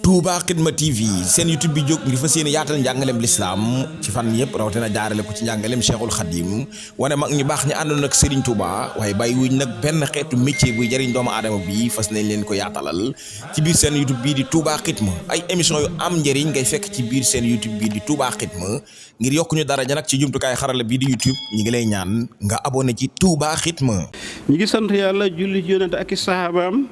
Touba Xidma TV seen YouTube bi jóg ngir fas yéene yaatal njàngaleem lislaam ci fan yëpp rawatina jaarale ko ci njàngaleem Cheikhul Khadim wane mag ñu baax ñi àndoon ak Serigne Touba waaye bàyyi wuñ nag benn xeetu métier buy jëriñ doomu aadama bi fas nañ leen ko yaatalal ci biir seen YouTube bii di Touba Xidma ay émission yu am njëriñ ngay fekk ci biir seen YouTube bii di Touba Xidma ngir yokku ñu daraja nag ci jumtukaay xarala bii di YouTube ñi ngi lay ñaan nga abonné ci Touba Xidma. ñi ngi sant yàlla julli ci yonent ak i sahabaam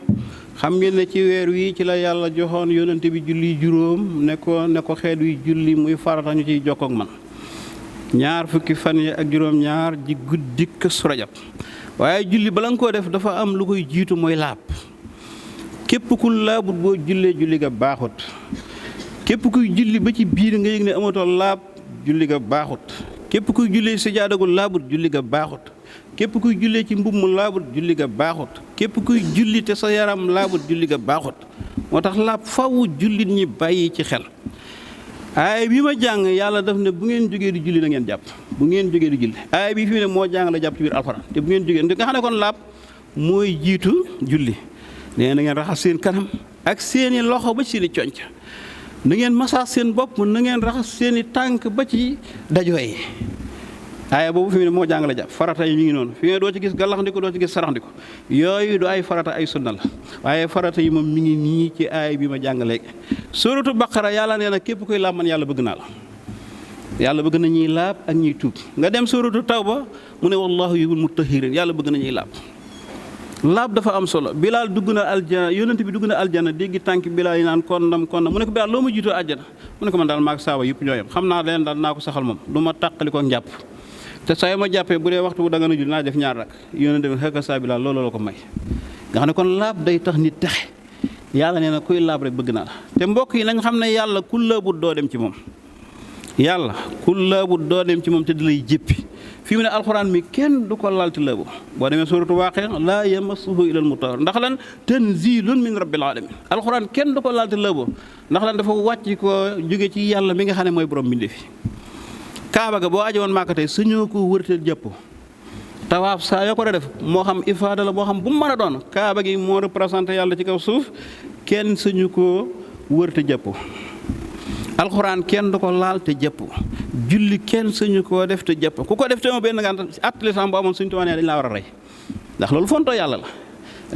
xam ngeen ne ci weer wi ci la yàlla joxoon yonente bi julli juróom ne ko xeet wi julli muy farata ñu ciy jokkoog man ñaar fukki fan yi ak juróom-ñaar ji guddik Kazu Rajab waaye julli bala nga koo def dafa am lu koy jiitu mooy laab képp ku laabut boo jullee julli ga baaxut képp kuy julli ba ci biir nga yëg ne amatoo laab julli ga baaxut képp kuy jullee sijaadagul laabut julli ga baaxut képp kuy jullee ci mbub mu laabut julli ga baaxut képp kuy julli te sa yaram laabut julli ga baaxut moo tax laab fawu jullit ñi bàyyi ci xel aaya bi ma jàng yàlla daf ne bu ngeen jógee di julli na ngeen jàpp bu ngeen jógee di julli aaya bi fi ne moo jàng la jàpp ci biir alxuraan te bu ngeen jógee nga xam ne kon laab mooy jiitu julli nee na ngeen raxas seen kanam ak seeni loxo ba seeni conc na ngeen masaas seen bopp na ngeen raxas seeni tànk ba ci dajooy aaya boobu fi mu ne moo jàng la jàpp farata yi ñu ngi noonu fi nga doo ci gis gàllaxndiku doo ci gis saraxndiku yooyu du ay farata ay sunna la waaye farata yi moom mi ngi nii ci aaya bi ma jàng léegi suuratu baqara yàlla nee na képp koy laab man yàlla bëgg naa la yàlla bëgg na ñuy laab ak ñuy tuub nga dem suuratu tawba mu ne wallahu yuhibbul mutahhirin yàlla bëgg na ñuy laab dafa am solo bilaal dugg na aljana yonent bi dugg na aljana dégg tànk bilaal yi naan kondam mu ne ko bilaal loo ma jiitoo aljana mu ne ko man daal maag saaba yëpp ñooyam xam naa leen daal naa ko saxal moom du ma tàqali ko njàpp te saa yu ma jàppee bu dee waxtu bu danga na jul naa def ñaar rak yonent bi xëkka saa bilaal loolu la ko may nga xam ne kon laab day tax nit texe yàlla nee na kuy laab rek bëgg naa la te mbokk yi nañ xam ne yàlla ku laabut doo dem ci moom yàlla ku laabut doo dem ci moom te di lay jéppi fii mu ne alxuraan mi kenn du ko laal te laabu boo demee suuratu Waaqia laa yamassuhu illal mutahharuun ndax lan tanziilun min rabbil aalamiin alxuraan kenn du ko laal te laabu ndax lan dafa wàcc ko jóge ci yàlla mi nga xam ne mooy borom mbindéef fi kaaba ga boo aje woon Màkka tey sañoo ko wërteel jàpp tawaaf saa yoo ko da def moo xam ifaada la moo xam bu mu mën a doon kaaba gi moo représenté yàlla ci kaw suuf kenn sañu ko wërte jàpp alxuraan kenn du ko laal te jàpp julli kenn sañu koo def te jàpp ku ko def te moo benn ngànt at lislam bu amoon suñu tuwaanee dañ laa war a rey ndax loolu fontoo yàlla la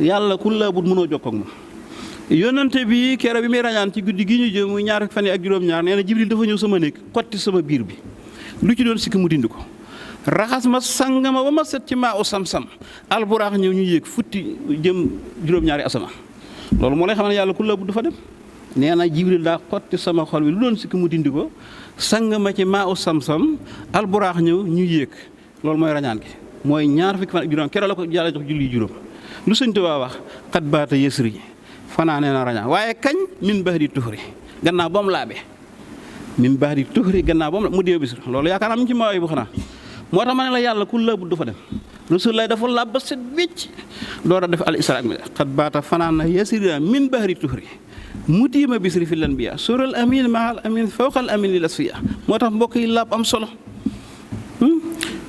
yàlla ku laabut mënoo jokkoo ak moom yónnante bi keroog bi muy rañaan ci guddi gi ñu jëm muy ñaar fan yi ak juróom-ñaar nee na Jibril dafa ñëw sama néeg xotti sama biir bi lu ci doon sikki mu dindi ko raxas ma sang ma ba ma set ci maa u sam-sam alburaax ñëw ñu yéeg futti jëm juróom-ñaari asamaan loolu moo lay xam ne yàlla ku laabut du fa dem nee na Jibril daa xotti sama xol bi lu doon sikki mu dindi ko sang ma ci maa u sam-sam alburaax ñëw ñu yéeg loolu mooy rañaan gi mooy ñaar fukki fan ak juróom keroog la ko yàlla jox julli juróom lu Sëñ Tuubaa wax xat baata yësri fanaanee na rañaan waaye kañ min baax di tuxuri gannaaw ba mu laabee min baax di tuxuri gannaaw ba mu dee bis loolu yaakaar am ci maaw bu xanaa moo tax ma ne la yàlla ku laabut du fa dem Rasulullah dafa laab ba set wécc door a def al isra mi xat baata fanaan na yësri min baax di tuxuri mutiima bisri fi lan biya sural amin mahal amin fawqal amin lil asfiya moo tax mbokk yi laab am solo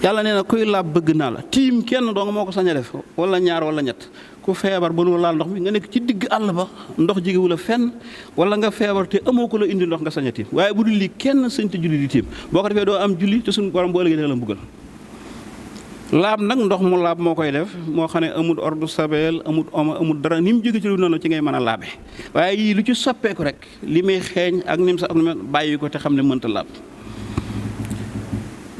yàlla nee na kuy laab bëgg naa la tiim kenn doo nga moo ko sañ a def wala ñaar wala ñett ku feebar ba nu laal ndox mi nga nekk ci digg àll ba ndox jigewu la fenn wala nga feebar te amoo ko la indi ndox nga sañ a tiim waaye bu dul lii kenn sañ te julli di tiim boo ko defee doo am julli te suñu borom boo ëllëgee dina la mbugal laab nag ndox mu laab moo koy def moo xam ne amul ordre sabel amul oma amul dara ni mu jóge ci lu noonu ci ngay mën a laabe waaye yii lu ci soppeeku rek li muy xeeñ ak nim sa ak bàyyi ko te xam ne mënta laab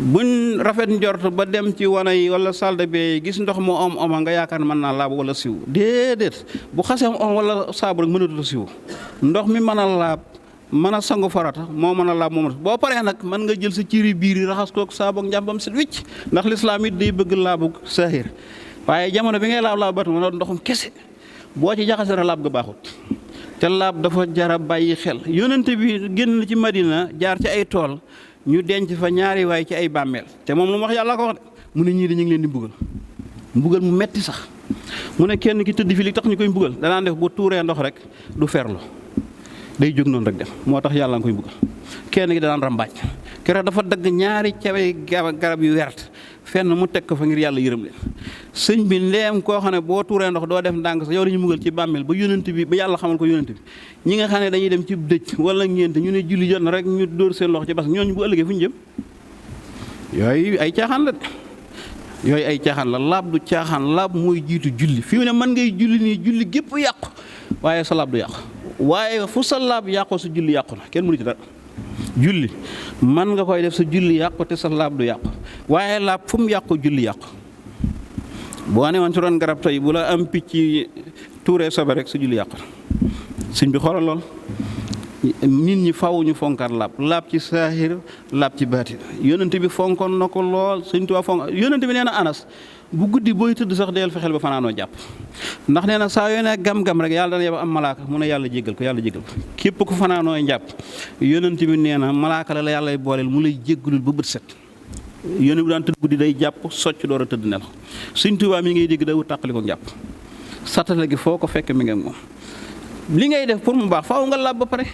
buñ rafet njort ba dem ci wana yi wala salle de bain yi gis ndox mu oma nga yaakaar ne mën naa laab wala siw déedéet bu xasee om wala saabu rek mënatula siw ndox mi mën a laab mën a sangu farata moo mën a laab moom boo paree nag mën nga jël sa ciri biir yi raxas kook saabu ak njàmbam set wicc ndax lislaam it day bëgg laabu saahir waaye jamono bi ngay laab bat ma ndoxum kese boo ci jaxase rek laab ga baaxut te laab dafa jara bàyyi xel yónnante bi génn ci Madina jaar ci ay tool ñu denc fa ñaari waay ci ay bàmmeel te moom lu mu wax yàlla ko wax de mu ne ñii de ñu ngi leen di mbugal mu metti sax mu ne kenn ki tëdd fi li tax ñu koy mbugal danaan def bu tuuree ndox rek du ferlu day jóg noonu rek dem moo tax yàlla nga koy mbugal kenn ki danaan rambaaj keroog dafa dagg ñaari cawe garab yu wert fenn mu teg ko fa ngir yàlla yërëm leen sëñ bi ndeem koo xam ne boo tuuree ndox doo def ndànk sax yow la ñu mugal ci bàmmeel ba yonent bi ba yàlla xamal ko yonent bi ñi nga xam ne dañuy dem ci dëj wala ngénte ñu ne julli jot na rek ñu dóor seen loxo ci bas ñooñu bu ëllëgee fu ñu jëm yooyu ay caaxaan la de yooyu ay caaxaan la laab du caaxaan laab mooy jiitu julli fi mu ne mën ngay julli nii julli gépp yàqu waaye sa laab du yàqu waaye fu sa laab yàqoo sa julli yàqu na kenn mënu ci dara julli man nga koy def sa julli yàqu te sa laab du yàqu waaye laab fu mu yàqu julli yàqu boo ne woon ci ron garab tey bu la am picc tuuree sobe rek sa julli yàqu sëñ bi xoolal lool nit ñi faw ñu fonkaat laab ci saahir laab ci baatin yonent bi fonkoon na ko lool sëñ Tuubaa fonk yonent bi nee na Anas bu guddi booy tëdd sax deel fexeel ba fanaanoo jàpp ndax nee na saa yoo ne gam-gam rek yàlla dana yeba am malaaka mu ne yàlla jéggal ko képp ku fanaanoo jàpp yonent bi nee na malaaka la yàlla booleel mu lay jéggalul ba bët set yonent bi daan tëdd guddi day jàpp socc door a tëdd nelaw sëñ Tuubaa mi ngay dégg da wut tàqali ko jàpp satale gi foo ko fekk mi ngi ak moom li ngay def pour mu baax faaw nga laab ba pare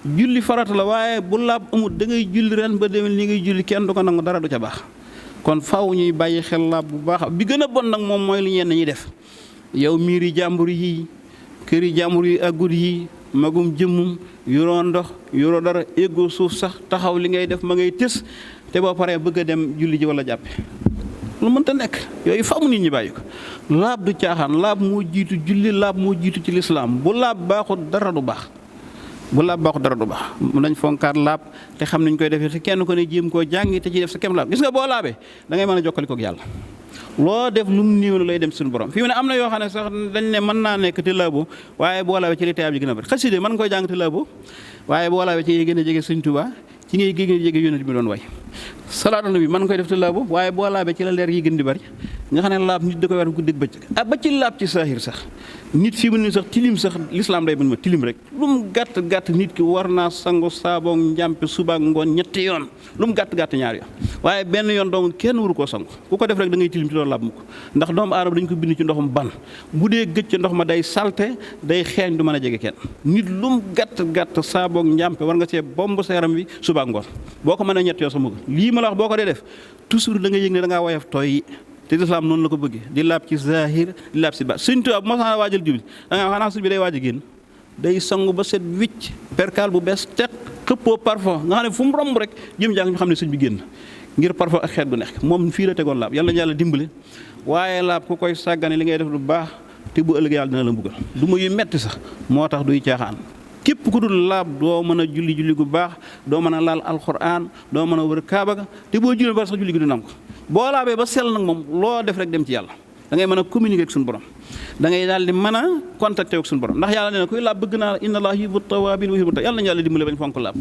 julli farata la waaye bu laab amut da ngay julli ren ba demee li ngay julli kenn du ko nangu dara du ca baax kon faaw ñuy bàyyi xel laab bu baax bi gën a bon nag moom mooy li ñenn ñi def yow miiri jàmbur yi këri jàmbur yi aggut yi magum jëmmum yoroo ndox yoroo dara éggoo suuf sax taxaw li ngay def ma ngay tës te boo paree bëgg a dem julli ji wala jàppe lu mënta nekk yooyu faamu nit ñi bàyyi ko laab du caaxaan laab moo jiitu julli laab moo jiitu ci lislaam bu laab baaxut dara du baax nañ fonkaat laab te xam nañ koy defee te kenn ko ne jéem koo jàngi te ci def sa kem laab gis nga boo laabee da ngay mën a jokkali kook yàlla loo def lu mu néew lay dem suñu borom fi mu ne am na yoo xam ne sax dañ ne mën naa nekk te laabo waaye boo laabee ci li tayaab ji gën a bari xaside mën nga koy jàng te laabo waaye boo laabee ci ngay gën a jege Sëñ Tuubaa ci ngay gën a jege yonent bi doon way salaatu nabi mën nga koy def te laabo waaye boo laabee ci la leer yi gën di bari nga xam ne laab nit da koy war guddi ak bëccëg ba ci laab ci saahir sax nit fi mu ne sax tilim sax lislaam day bañ ma tilim rek lu mu gàtt nit ki war naa sangu saaboo njàmpe suba ak ngoon ñetti yoon lu mu gàtt ñaar yoon waaye benn yoon dong kenn waru koo sangu ku ko def rek da ngay tilim ci loolu laab mu ko ndax doomu aadama dañ ko bind ci ndoxum ban bu dee gëj ca ndox ma day salte day xeeñ du mën a jege kenn nit lu mu gàtt saaboo njàmpe war nga see bomb sa yaram wi suba ak ngoon boo ko mënee ñetti yoon sa mu lii ma la wax boo ko dee def toujours da nga yëg ne da ngaa woyof tooy te lislaam noonu la ko bëggee di laab ci zahir di laab ci baat Sëñ Tuubaa bu ma sax waajal julli da nga xanaa sëñ bi day waaj a génn day sangu ba set wicc perkaal bu bees teq xëppoo parfum nga xam ne fu mu romb rek jëm jàng ñu xam ne sëñ bi génn ngir parfum ak xeet gu nekk moom fii la tegoon laab yàlla yàlla dimbale waaye laab ku koy sàggane li ngay def lu baax te bu ëllëg yàlla dina la mbugal du ma yu metti sax moo tax duy caaxaan képp ku dul laab doo mën a julli gu baax doo mën a laal alxuraan doo mën a wër kaaba ga te boo julli ba sax julli gi du nangu boo laabee ba sell nag moom loo def rek dem ci yàlla da ngay mën a communiquer ak suñu borom da ngay daal di mën a contacter ak suñu borom ndax yàlla nee na kuy laab bëgg naa inna allaha yuhibbu tawwaabiin wa yuhibbu yàlla nañu yàlla dimbale bañ fonk laab.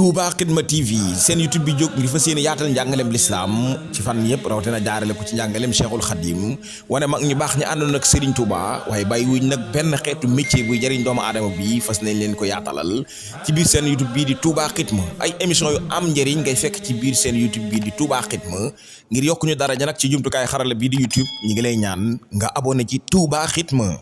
Touba Xidma TV seen YouTube bi jóg ngir fas yéene yaatal njàngaleem lislaam ci fan yëpp rawatina jaarale ko ci njàngaleem Cheikhul Khadim wane mag ñu baax ñi àndoon ak Serigne Touba waaye bàyyi wuñ nag benn xeetu métier buy jëriñ doomu aadama bi fas nañ leen ko yaatalal ci biir seen YouTube bii di Touba Xidma ay émission yu am njëriñ ngay fekk ci biir seen YouTube bii di Touba Xidma ngir yokk ñu daraja nag ci jumtukaay xarala bii di YouTube ñi ngi lay ñaan nga abonné ci Touba Xidma.